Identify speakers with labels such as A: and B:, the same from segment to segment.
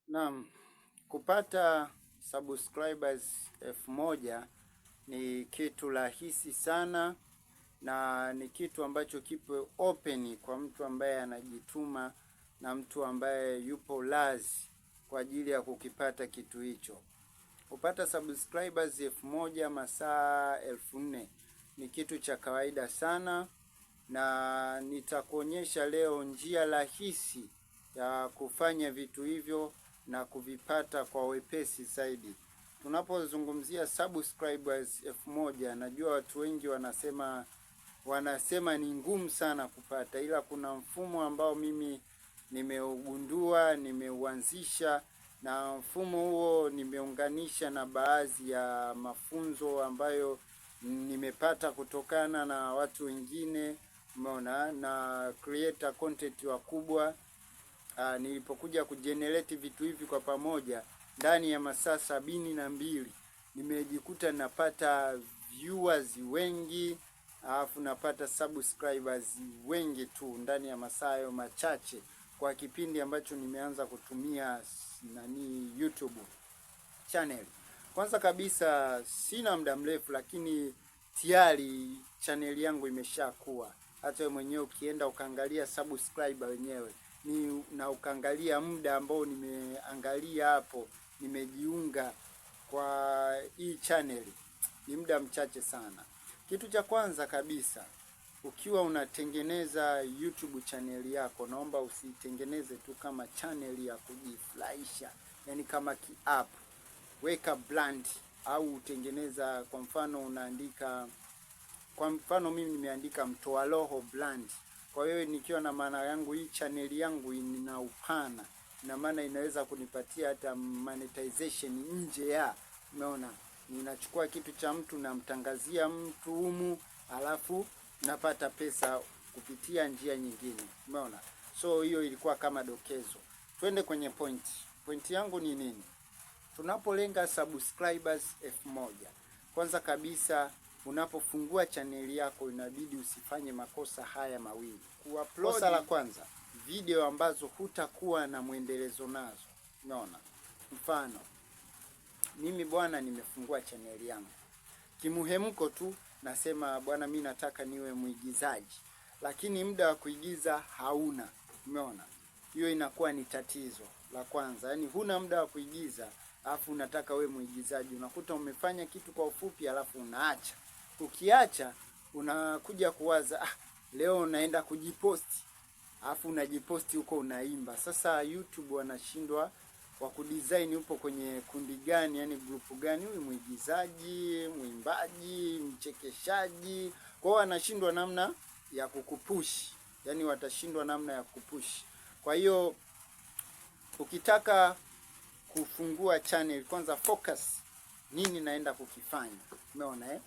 A: Naam, kupata subscribers 1000 ni kitu rahisi sana na ni kitu ambacho kipo open kwa mtu ambaye anajituma na mtu ambaye yupo lazi kwa ajili ya kukipata kitu hicho. Kupata subscribers 1000 masaa 4000 ni kitu cha kawaida sana, na nitakuonyesha leo njia rahisi ya kufanya vitu hivyo na kuvipata kwa wepesi zaidi. Tunapozungumzia subscribers 1000, najua watu wengi wanasema ni ngumu sana kupata, ila kuna mfumo ambao mimi nimeugundua, nimeuanzisha, na mfumo huo nimeunganisha na baadhi ya mafunzo ambayo nimepata kutokana na watu wengine, umeona, na creator content wakubwa. Nilipokuja kujenerate vitu hivi kwa pamoja ndani ya masaa 72 nimejikuta napata viewers wengi, alafu napata subscribers wengi tu ndani ya masaa hayo machache, kwa kipindi ambacho nimeanza kutumia YouTube channel. Kwanza kabisa sina muda mrefu, lakini tayari channel yangu imeshakuwa. Hata wewe mwenyewe ukienda ukaangalia subscriber wenyewe na ukaangalia muda ambao nimeangalia hapo nimejiunga kwa hii channel, ni muda mchache sana. Kitu cha kwanza kabisa, ukiwa unatengeneza YouTube channel yako, naomba usitengeneze tu kama channel ya kujifurahisha, yani kama ki-app. Weka brand au utengeneza, kwa mfano unaandika, kwa mfano mimi nimeandika Mtoa Roho brand. Kwa hiyo nikiwa na maana yangu hii channel yangu ina upana, na maana inaweza kunipatia hata monetization nje ya, umeona, ninachukua kitu cha mtu namtangazia mtu humu, alafu napata pesa kupitia njia nyingine, umeona. So hiyo ilikuwa kama dokezo. Twende kwenye point. Point yangu ni nini? Tunapolenga subscribers 1000, kwanza kabisa unapofungua chaneli yako inabidi usifanye makosa haya mawili. Kuupload, kosa la kwanza, video ambazo hutakuwa na mwendelezo nazo. Unaona? Mfano, mimi bwana nimefungua chaneli yangu kimuhemko tu, nasema bwana mimi nataka niwe mwigizaji, lakini muda wa kuigiza hauna. Umeona? Hiyo inakuwa ni tatizo la kwanza. Yaani huna muda wa kuigiza, alafu unataka we mwigizaji. Unakuta umefanya kitu kwa ufupi alafu unaacha. Ukiacha unakuja kuwaza leo naenda kujiposti, alafu unajiposti huko unaimba. Sasa YouTube wanashindwa wa kudesign upo kwenye kundi gani, yani grupu gani, huyu mwigizaji, mwimbaji, mchekeshaji. Kwa hiyo wanashindwa namna ya kukupush, yani watashindwa namna ya kupush. Kwa hiyo ukitaka kufungua channel, kwanza focus nini naenda kukifanya. Umeona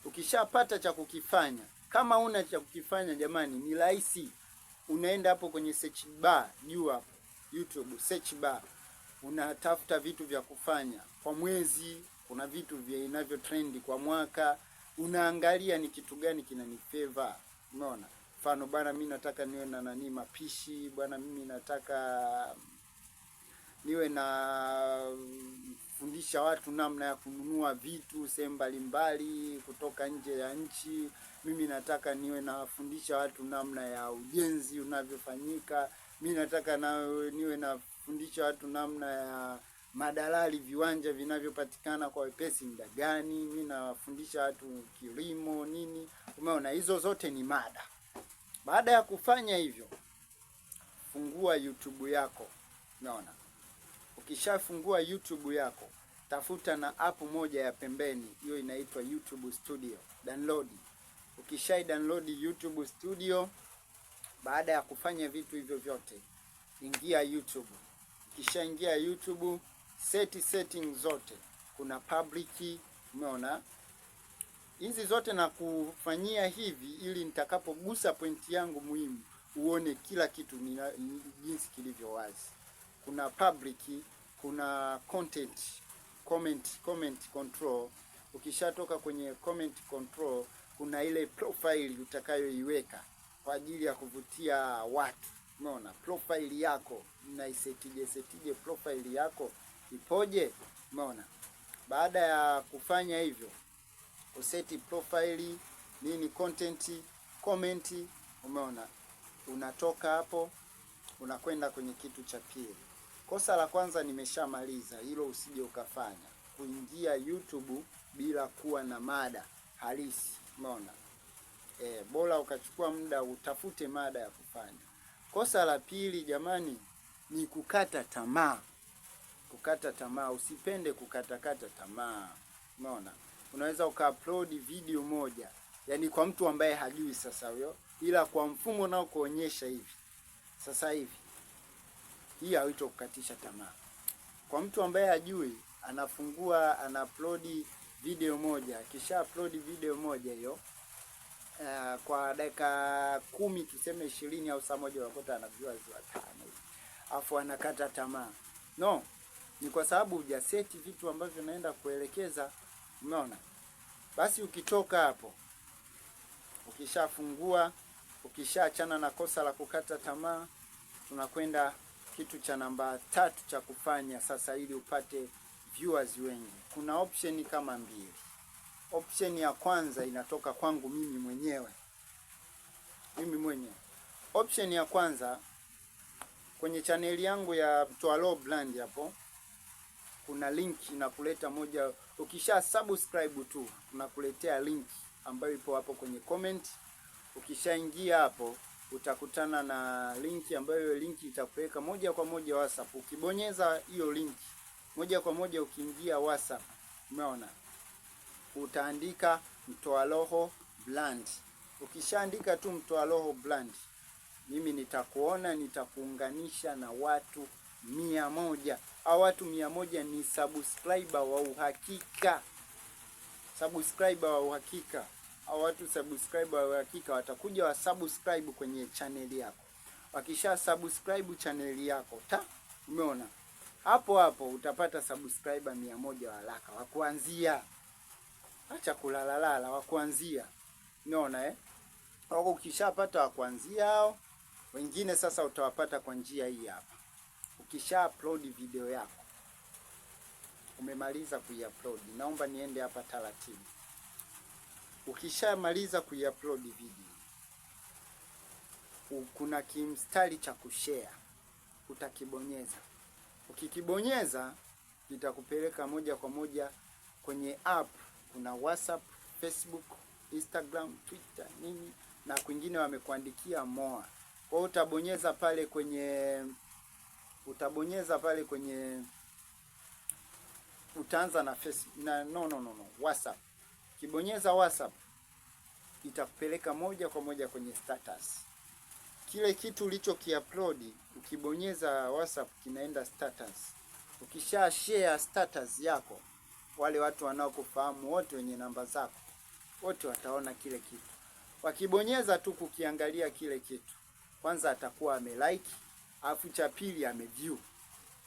A: Ukishapata cha kukifanya, kama una cha kukifanya jamani, ni rahisi. Unaenda hapo kwenye search bar juu hapo YouTube search bar, unatafuta vitu vya kufanya kwa mwezi, kuna vitu vinavyo trend kwa mwaka, unaangalia ni kitu gani kinanifavor. Umeona? Mfano bwana mimi nataka niwe na mapishi, bwana mimi nataka niwe na fundisha watu namna ya kununua vitu sehemu mbalimbali kutoka nje ya nchi. Mimi nataka niwe nafundisha watu namna ya ujenzi unavyofanyika. Mimi nataka niwe nafundisha watu namna ya madalali, viwanja vinavyopatikana kwa wepesi muda gani. Mimi nafundisha watu kilimo nini. Umeona, hizo zote ni mada. Baada ya kufanya hivyo, fungua YouTube yako. Umeona? Ukishafungua YouTube yako, tafuta na app moja ya pembeni, hiyo inaitwa YouTube Studio. Download. Download YouTube Studio, baada ya kufanya vitu hivyo vyote, ingia YouTube. Ukishaingia YouTube, settings zote. Kuna public, umeona? Hizi zote na kufanyia hivi ili nitakapogusa point yangu muhimu uone kila kitu jinsi kilivyo wazi. Kuna public, kuna comment control. Ukishatoka kwenye comment control, kuna ile profile utakayoiweka kwa ajili ya kuvutia watu. Umeona? Profile yako setije profile yako ipoje? Umeona? Baada ya kufanya hivyo, useti profile nini, content, comment, umeona? Unatoka hapo unakwenda kwenye kitu cha pili. Kosa la kwanza nimeshamaliza, hilo usije ukafanya, kuingia YouTube bila kuwa na mada halisi. Umeona? Bora ukachukua muda utafute mada ya kufanya. Kosa la pili jamani ni kukata tamaa. Kukata tamaa, usipende kukatakata tamaa. Umeona? Unaweza ukaupload video moja, yani kwa mtu ambaye hajui sasa huyo, ila kwa mfumo nao kuonyesha hivi sasa hivi, hii hauito kukatisha tamaa. Kwa mtu ambaye hajui, anafungua upload video moja, kisha upload video moja hiyo kwa dakika 10 tuseme 20 au saa moja, unakuta ana viewers 5 hivi, afu anakata tamaa. No, ni kwa sababu hujaseti vitu ambavyo naenda kuelekeza. Umeona? Basi ukitoka hapo, ukishafungua, ukishaachana na kosa la kukata tamaa, tunakwenda kitu cha namba 3 cha kufanya sasa ili upate viewers wengi. Kuna option kama mbili. Option ya kwanza inatoka kwangu mimi mwenyewe. Option ya kwanza, kwenye chaneli yangu ya Mtwalo Brand hapo kuna link inakuleta moja, ukisha subscribe tu unakuletea link ambayo ipo hapo kwenye comment. Ukishaingia hapo utakutana na link ambayo link itakupeleka moja kwa moja WhatsApp. Ukibonyeza hiyo link moja kwa moja ukiingia WhatsApp, umeona? Utaandika Mtwalo Brand. Ukishaandika tu Mtwalo Brand, mimi nitakuona, nitakuunganisha na watu 100. Au watu 100 ni subscriber wa uhakika. Subscriber wa uhakika. Au watu subscriber wa uhakika watakuja wa subscribe kwenye channel yako. Wakisha subscribe channel yako, umeona? Hapo hapo utapata subscriber 100 wa haraka wa kuanzia. Acha kulalalala, wa kuanzia. Umeona Wako ukishapata wa kuanzia hao, wengine sasa utawapata kwa njia hii hapa. Ukisha upload video yako, umemaliza kuiupload, naomba niende hapa taratibu. Ukishamaliza kuiupload video, kuna kimstari cha kushare, utakibonyeza. Ukikibonyeza kitakupeleka moja kwa moja kwenye app. Kuna WhatsApp, Facebook, Instagram, Twitter, nini na kwingine wamekuandikia more. Kwa hiyo utabonyeza pale kwenye utaanza na Facebook na WhatsApp. Kibonyeza WhatsApp itakupeleka moja kwa moja kwenye status. Kile kitu ulichokiupload ukibonyeza WhatsApp kinaenda status. Ukisha share status yako, wale watu wanaokufahamu wote wenye namba zako wote wataona kile kitu. Wakibonyeza tu kukiangalia kile kitu, kwanza atakuwa amelike, alafu cha pili ameview.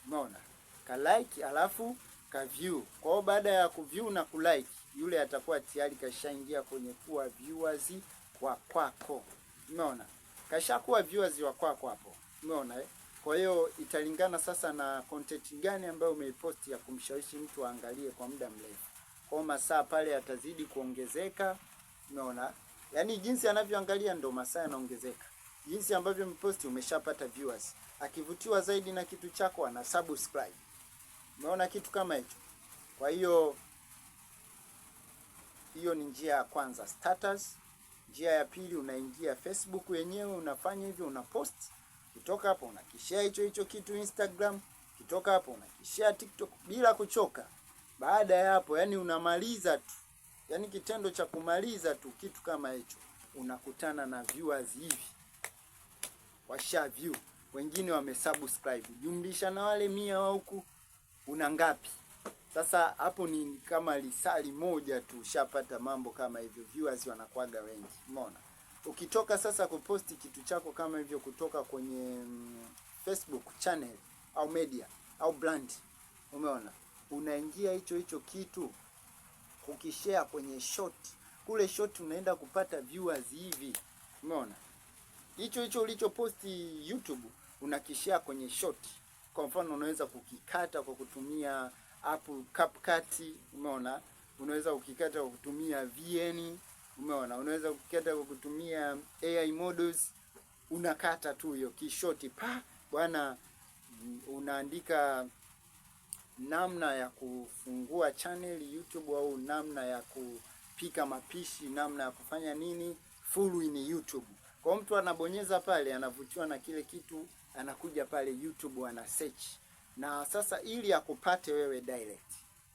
A: Umeona? Ka like alafu ka view. Kwa hiyo baada ya kuview na kulike, yule atakuwa tayari kashaingia kwenye kuwa viewers wa kwako. Umeona? Kashakuwa viewers wa kwako hapo. Umeona Kwa hiyo italingana sasa na content gani ambayo umeiposti ya kumshawishi mtu aangalie kwa muda mrefu. Kwa masaa pale yatazidi kuongezeka. Umeona? Yaani jinsi anavyoangalia ndo masaa yanaongezeka. Jinsi ambavyo mposti umeshapata viewers. Akivutiwa zaidi na kitu chako ana subscribe. Umeona kitu kama hicho? Kwa hiyo ni njia ya kwanza, status. Njia ya pili, unaingia Facebook yenyewe, unafanya hivyo, unapost. Kutoka hapo unakishare hicho kitu Instagram, kutoka hapo unakishare TikTok bila kuchoka. Baada ya hapo, yani unamaliza tu. Yani kitendo cha kumaliza tu kitu kama hicho, unakutana na viewers hivi. Washa view, wengine wamesubscribe. Jumlisha na wale 100 wa huku, una ngapi? Sasa hapo ni kama lisali moja tu ushapata mambo kama hivyo, viewers wanakuaga wengi. Umeona? Ukitoka sasa kuposti kitu chako kama hivyo kutoka kwenye Facebook channel au media au brand, umeona? Unaingia hicho kitu ukishare kwenye short. Kule short unaenda kupata viewers hivi. Umeona? hicho ulichoposti YouTube unakishare kwenye short. Kwa mfano unaweza kukikata kwa kutumia app CapCut, umeona? Unaweza kukikata kwa kutumia VN, umeona? Unaweza kukikata kwa kutumia AI models. Unakata tu hiyo kishoti bwana, unaandika namna ya kufungua channel YouTube, au namna ya kupika mapishi, namna ya kufanya nini full in YouTube. Kwa mtu anabonyeza pale, anavutiwa na kile kitu, anakuja pale YouTube ana search. Na sasa ili akupate wewe direct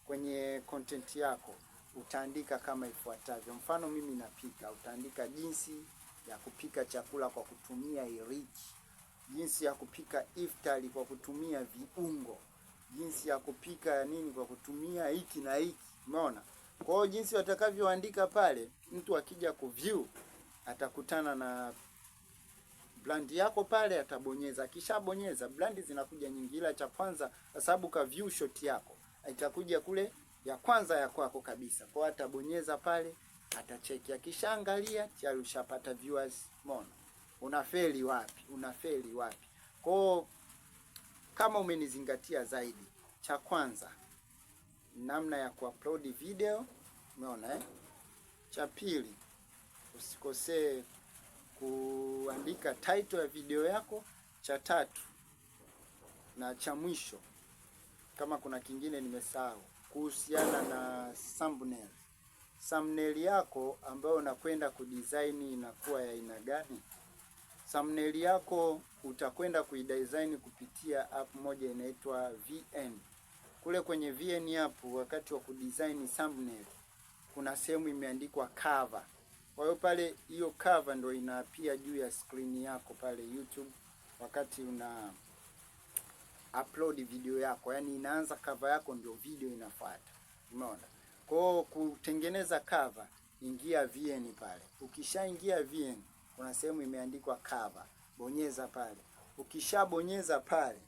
A: kwenye content yako, utaandika kama ifuatavyo. Mfano mimi napika, utaandika jinsi ya kupika chakula kwa kutumia iliki, jinsi ya kupika iftari kwa kutumia viungo, jinsi ya kupika nini kwa kutumia hiki na hiki, umeona? Kwa hiyo jinsi watakavyoandika pale, mtu akija kuview atakutana na brand yako pale, atabonyeza. Akishabonyeza, brand zinakuja nyingi, ila cha kwanza kwa sababu ka view shot yako itakuja kule ya kwanza ya kwako kabisa. Kwa hiyo atabonyeza pale, atacheki. Akishaangalia tayari ushapata viewers. Umeona unafeli wapi, unafeli wapi? Kwa kama umenizingatia zaidi, cha kwanza namna ya kuupload video, umeona Cha pili, usikosee kuandika title ya video yako. Cha tatu na cha mwisho, kama kuna kingine nimesahau, kuhusiana na thumbnail. Thumbnail yako ambayo unakwenda kudesign inakuwa ya aina gani? Thumbnail yako utakwenda kuidesign kupitia app moja inaitwa VN. Kule kwenye VN app, wakati wa kudesign thumbnail, kuna sehemu imeandikwa cover. Kwa hiyo pale hiyo cover ndio inaapia juu ya screen yako pale YouTube wakati una upload video yako. Yaani inaanza cover yako ndio video inafuata. Umeona? Kwa hiyo kutengeneza cover, ingia VN pale. Ukishaingia VN, kuna sehemu imeandikwa cover. Bonyeza pale. Ukishabonyeza pale,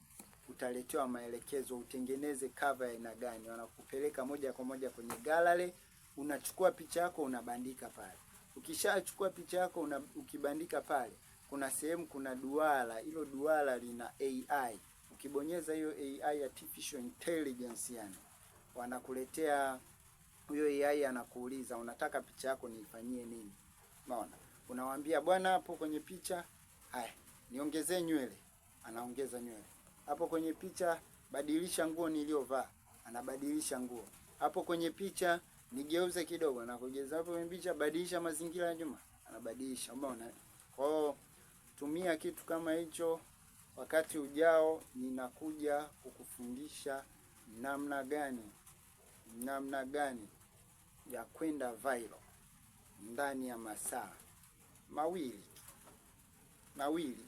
A: utaletewa maelekezo utengeneze cover ya aina gani. Wanakupeleka moja kwa moja kwenye gallery, unachukua picha yako unabandika pale. Ukishachukua picha yako ukibandika pale, kuna sehemu kuna duara, hilo duara lina AI. Ukibonyeza hiyo AI, artificial intelligence yani, wanakuletea hiyo AI, anakuuliza unataka picha yako niifanyie nini. Unaona? Unamwambia bwana, hapo kwenye picha, haya, niongezee nywele. Anaongeza nywele. Hapo kwenye picha, badilisha nguo niliyovaa. Anabadilisha nguo. Hapo kwenye picha, nigeuze kidogo. Anakugeuza. Hapo kwenye picha, badilisha mazingira ya nyuma. Anabadilisha. Umeona? Kwa hiyo tumia kitu kama hicho. Wakati ujao ninakuja kukufundisha namna gani ya kwenda viral ndani ya masaa mawili.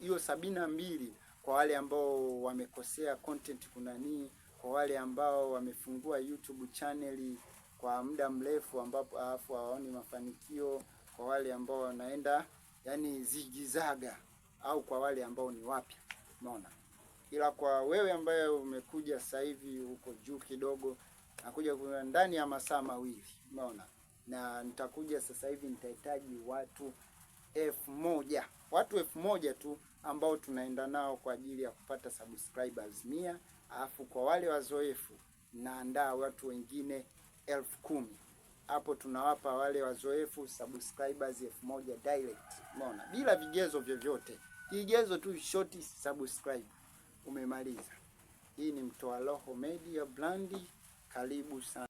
A: Hiyo 72 kwa wale ambao wamekosea content kunani, kwa wale ambao wamefungua YouTube channel kwa muda mrefu ambapo alafu hawaoni mafanikio, kwa wale ambao wanaenda yani zigizaga, au kwa wale ambao ni wapya. Umeona? Ila kwa wewe ambaye umekuja sasa hivi uko juu kidogo, nakuja ndani ya masaa mawili. Umeona? Na nitakuja sasa hivi, nitahitaji watu 1000. Watu 1000 tu ambao tunaenda nao kwa ajili ya kupata subscribers 100. Alafu kwa wale wazoefu naandaa watu wengine 10,000. Hapo tunawapa wale wazoefu subscribers 1000 direct. Umeona? Bila vigezo vyovyote. Kigezo tu short subscribe. Umemaliza. Hii ni Mtoa Roho Media Brand. Karibu sana.